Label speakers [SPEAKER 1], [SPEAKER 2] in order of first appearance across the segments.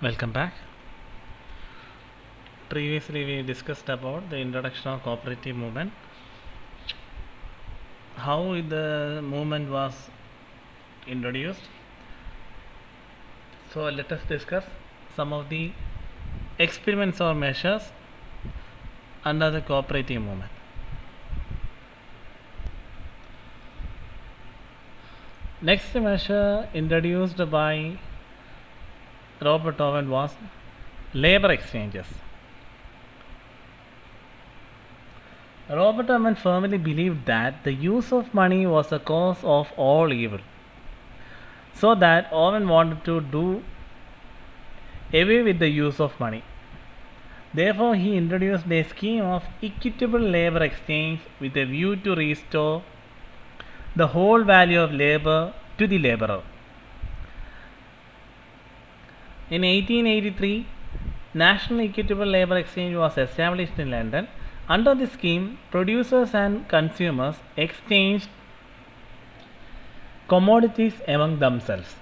[SPEAKER 1] Welcome back. Previously, we discussed about the introduction of cooperative movement, how the movement was introduced. So, let us discuss some of the experiments or measures under the cooperative movement. Next measure introduced by Robert Owen was labor exchanges. Robert Owen firmly believed that the use of money was the cause of all evil, so that Owen wanted to do away with the use of money. Therefore, he introduced a scheme of equitable labor exchange with a view to restore the whole value of labor to the laborer. In 1883, National Equitable Labor Exchange was established in London. Under this scheme, producers and consumers exchanged commodities among themselves.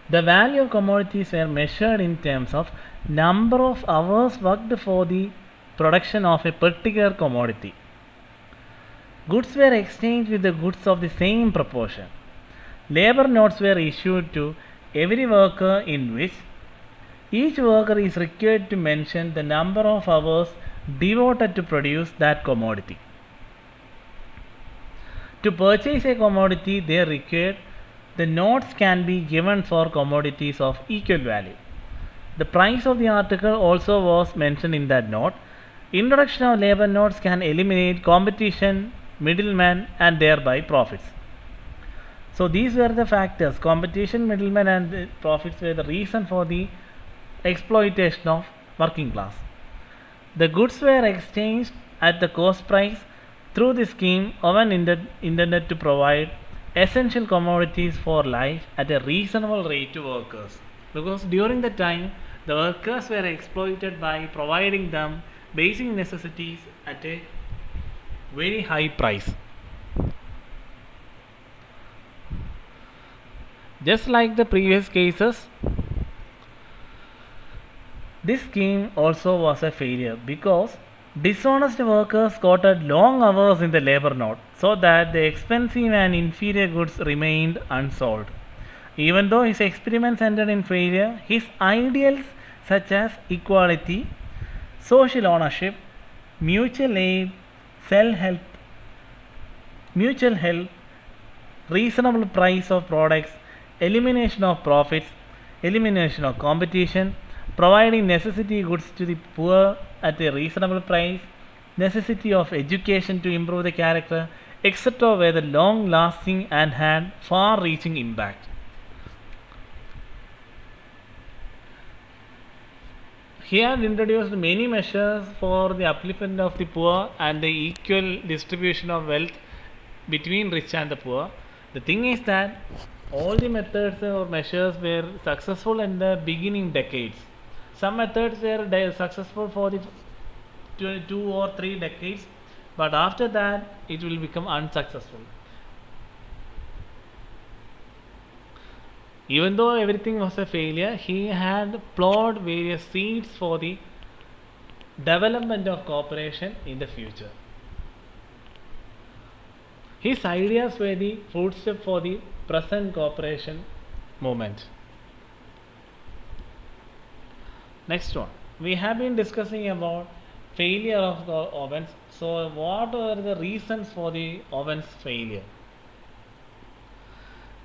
[SPEAKER 1] The value of commodities were measured in terms of number of hours worked for the production of a particular commodity. Goods were exchanged with the goods of the same proportion. Labor notes were issued to every worker in which each worker is required to mention the number of hours devoted to produce that commodity. To purchase a commodity they required, the notes can be given for commodities of equal value. The price of the article also was mentioned in that note. Introduction of labor notes can eliminate competition, middlemen, and thereby profits. So these were the factors: competition, middlemen, and the profits were the reason for the exploitation of working class. The goods were exchanged at the cost price. Through this scheme, Owen intended to provide essential commodities for life at a reasonable rate to workers. Because during the time, the workers were exploited by providing them basic necessities at a very high price. Just like the previous cases, this scheme also was a failure because dishonest workers quoted long hours in the labor note so that the expensive and inferior goods remained unsold. Even though his experiments ended in failure, his ideals such as equality, social ownership, mutual aid, self-help, mutual help, reasonable price of products, elimination of profits, elimination of competition, providing necessity goods to the poor at a reasonable price, necessity of education to improve the character, etc., were the long lasting and had far reaching impact. He had introduced many measures for the upliftment of the poor and the equal distribution of wealth between rich and the poor. The thing is that all the methods or measures were successful in the beginning decades. Some methods were successful for the 2 or 3 decades, but after that it will become unsuccessful. Even though everything was a failure, he had plowed various seeds for the development of cooperation in the future. His ideas were the footstep for the present cooperation movement. Next one, we have been discussing about failure of the Owens. So, what were the reasons for the Owens failure?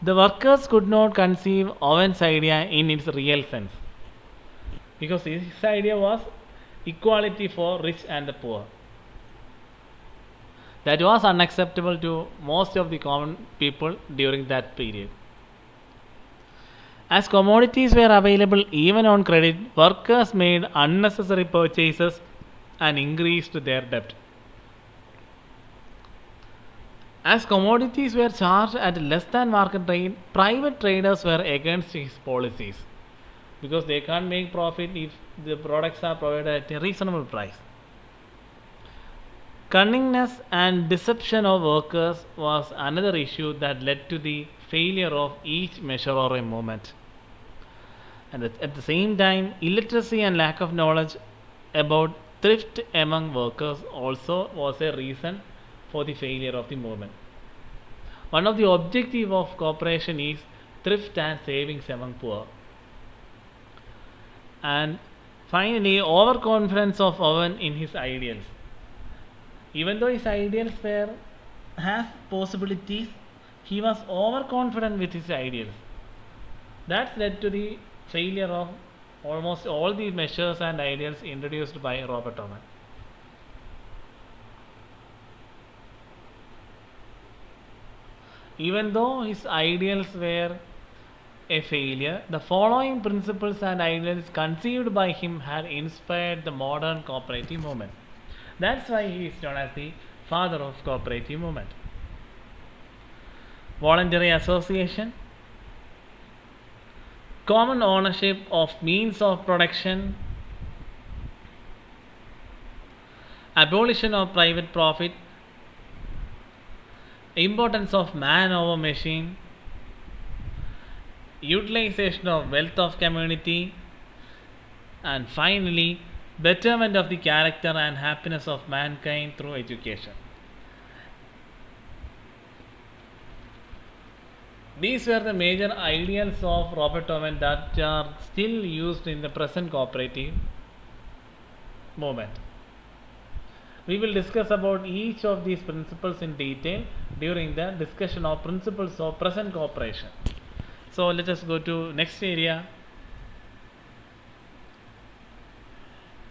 [SPEAKER 1] The workers could not conceive Owen's idea in its real sense because his idea was equality for rich and the poor. That was unacceptable to most of the common people during that period. As commodities were available even on credit, workers made unnecessary purchases and increased their debt. As commodities were charged at less than market rate, private traders were against his policies because they can't make profit if the products are provided at a reasonable price. Cunningness and deception of workers was another issue that led to the failure of each measure or a movement. And at the same time, illiteracy and lack of knowledge about thrift among workers also was a reason for the failure of the movement. One of the objectives of cooperation is thrift and savings among poor. And finally, overconfidence of Owen in his ideals. Even though his ideals were has possibilities, he was overconfident with his ideals. That led to the failure of almost all the measures and ideals introduced by Robert Owen. Even though his ideals were a failure, the following principles and ideals conceived by him had inspired the modern cooperative movement. That's why he is known as the father of cooperative movement. Voluntary association, common ownership of means of production, abolition of private profit, importance of man over machine, utilization of wealth of community, and finally betterment of the character and happiness of mankind through education. These were the major ideals of Robert Owen that are still used in the present cooperative movement. We will discuss about each of these principles in detail during the discussion of principles of present cooperation. So let us go to next area.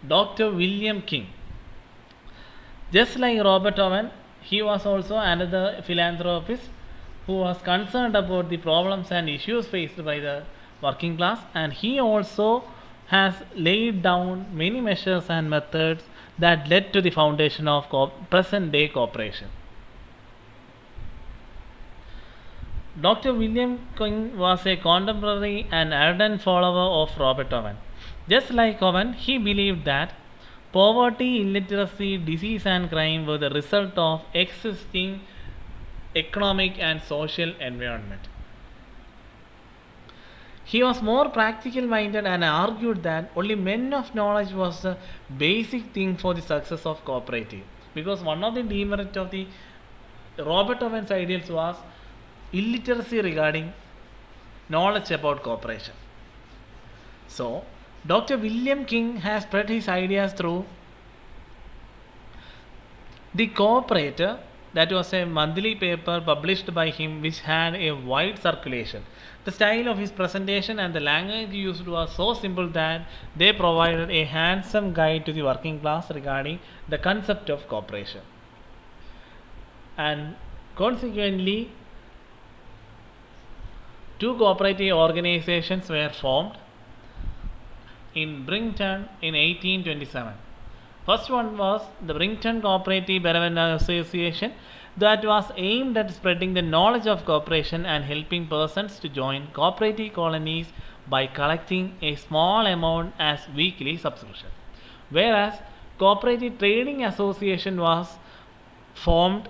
[SPEAKER 1] Dr. William King. Just like Robert Owen, he was also another philanthropist who was concerned about the problems and issues faced by the working class, and he also has laid down many measures and methods that led to the foundation of present day cooperation. Dr. William King was a contemporary and ardent follower of Robert Owen. Just like Owen, he believed that poverty, illiteracy, disease, and crime were the result of existing economic and social environment. He was more practical minded and argued that only men of knowledge was the basic thing for the success of cooperative. Because one of the demerits of the Robert Owen's ideals was illiteracy regarding knowledge about cooperation. So, Dr. William King has spread his ideas through The Cooperator, that was a monthly paper published by him which had a wide circulation. The style of his presentation and the language used was so simple that they provided a handsome guide to the working class regarding the concept of cooperation. And consequently, two cooperative organizations were formed in Brington in 1827. First one was the Brington Cooperative Benevolent Association, that was aimed at spreading the knowledge of cooperation and helping persons to join cooperative colonies by collecting a small amount as weekly subscription. Whereas Cooperative Trading Association was formed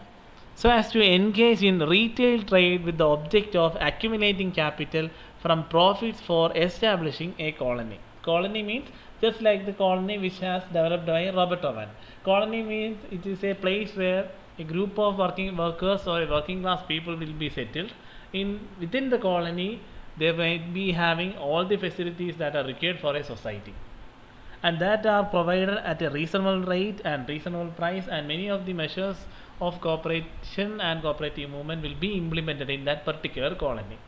[SPEAKER 1] so as to engage in retail trade with the object of accumulating capital from profits for establishing a colony. Colony means just like the colony which has developed by Robert Owen. Colony means it is a place where a group of working workers or working class people will be settled. Within the colony, they might be having all the facilities that are required for a society, and that are provided at a reasonable rate and reasonable price. And many of the measures of cooperation and cooperative movement will be implemented in that particular colony.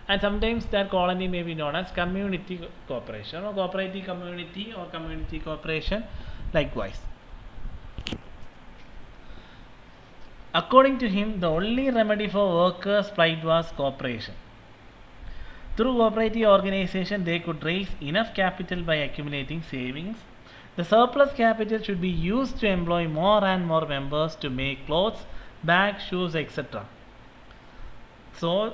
[SPEAKER 1] And sometimes that colony may be known as community cooperation or cooperative community or community cooperation likewise. According to him, the only remedy for workers' plight was cooperation. Through cooperative organization, they could raise enough capital by accumulating savings. The surplus capital should be used to employ more and more members to make clothes, bags, shoes, etc. So,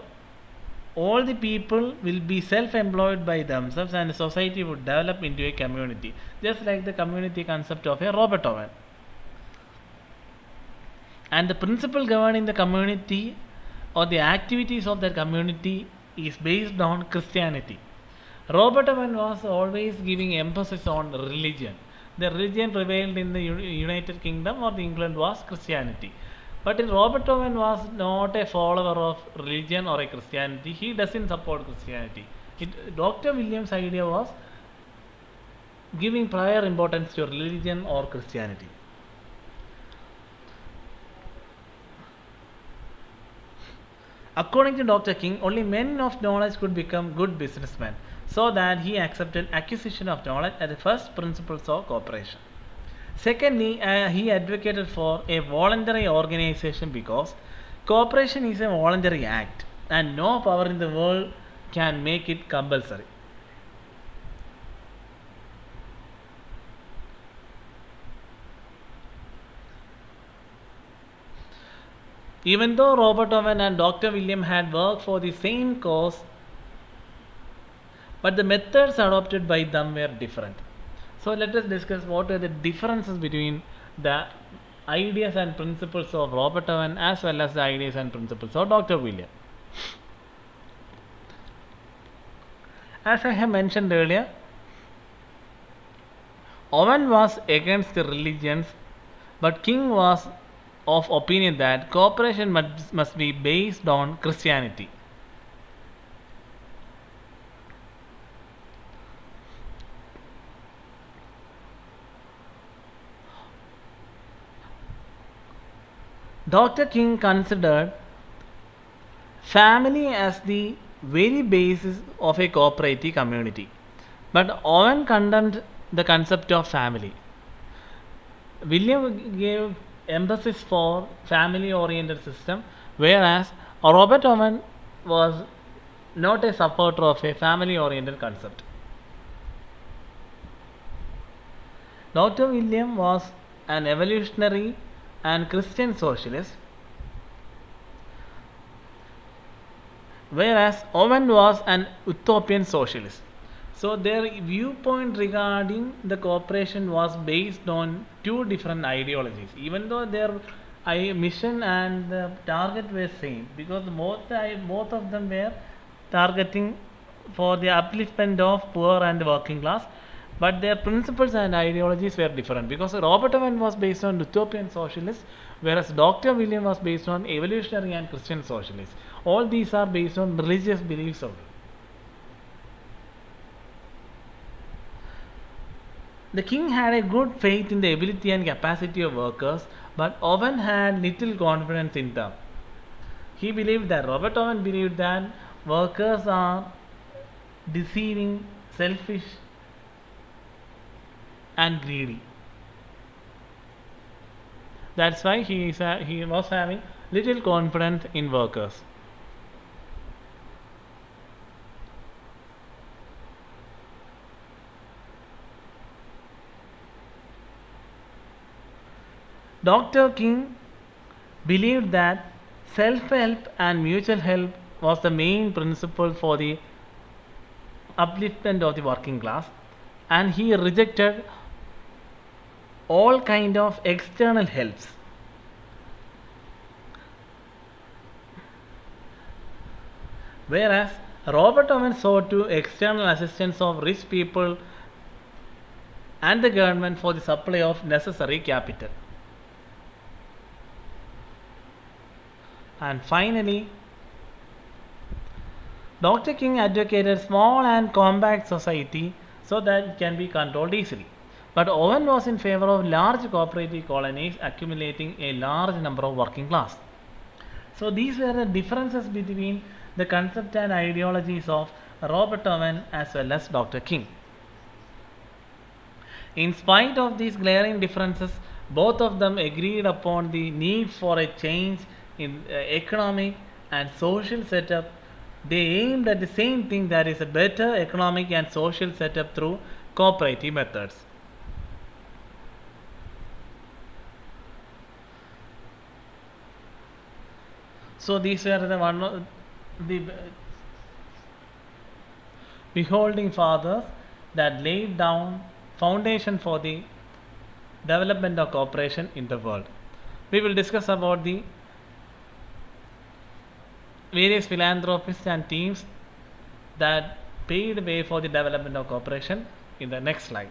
[SPEAKER 1] all the people will be self-employed by themselves and the society would develop into a community, just like the community concept of a Robert Owen. And the principle governing the community or the activities of that community is based on Christianity. Robert Owen was always giving emphasis on religion. The religion prevailed in the United Kingdom or the England was Christianity. But in Robert Owen was not a follower of religion or a Christianity. He doesn't support Christianity. Dr. Williams' idea was giving prior importance to religion or Christianity. According to Dr. King, only men of knowledge could become good businessmen, so that he accepted acquisition of knowledge as the first principles of cooperation. Secondly, he advocated for a voluntary organization because cooperation is a voluntary act and no power in the world can make it compulsory. Even though Robert Owen and Dr. William had worked for the same cause, but the methods adopted by them were different. So let us discuss what are the differences between the ideas and principles of Robert Owen as well as the ideas and principles of Dr. William. As I have mentioned earlier, Owen was against the religions, but King was of opinion that cooperation must be based on Christianity. Dr. King considered family as the very basis of a cooperative community, but Owen condemned the concept of family. William gave emphasis for family oriented system, whereas Robert Owen was not a supporter of a family oriented concept. Dr. William was an evolutionary and Christian socialist, whereas Owen was an utopian socialist. So their viewpoint regarding the cooperation was based on two different ideologies, even though their mission and the target were same, because both of them were targeting for the upliftment of poor and working class, but their principles and ideologies were different, because Robert Owen was based on utopian socialist, whereas Dr. William was based on evolutionary and Christian socialist. All these are based on religious beliefs only. The king had a good faith in the ability and capacity of workers, but Owen had little confidence in them. Robert Owen believed that workers are deceiving, selfish, and greedy. That's why he was having little confidence in workers. Dr. King believed that self-help and mutual help was the main principle for the upliftment of the working class, and he rejected all kind of external helps. Whereas Robert Owen sought to external assistance of rich people and the government for the supply of necessary capital. And finally, Dr. King advocated small and compact society so that it can be controlled easily. But Owen was in favor of large cooperative colonies accumulating a large number of working class. So these were the differences between the concept and ideologies of Robert Owen as well as Dr. King. In spite of these glaring differences, both of them agreed upon the need for a change in economic and social setup. They aimed at the same thing, that is a better economic and social setup through cooperative methods. So these were the one of the beholding fathers that laid down foundation for the development of cooperation in the world. We will discuss about the various philanthropists and teams that paved way for the development of cooperation in the next slide.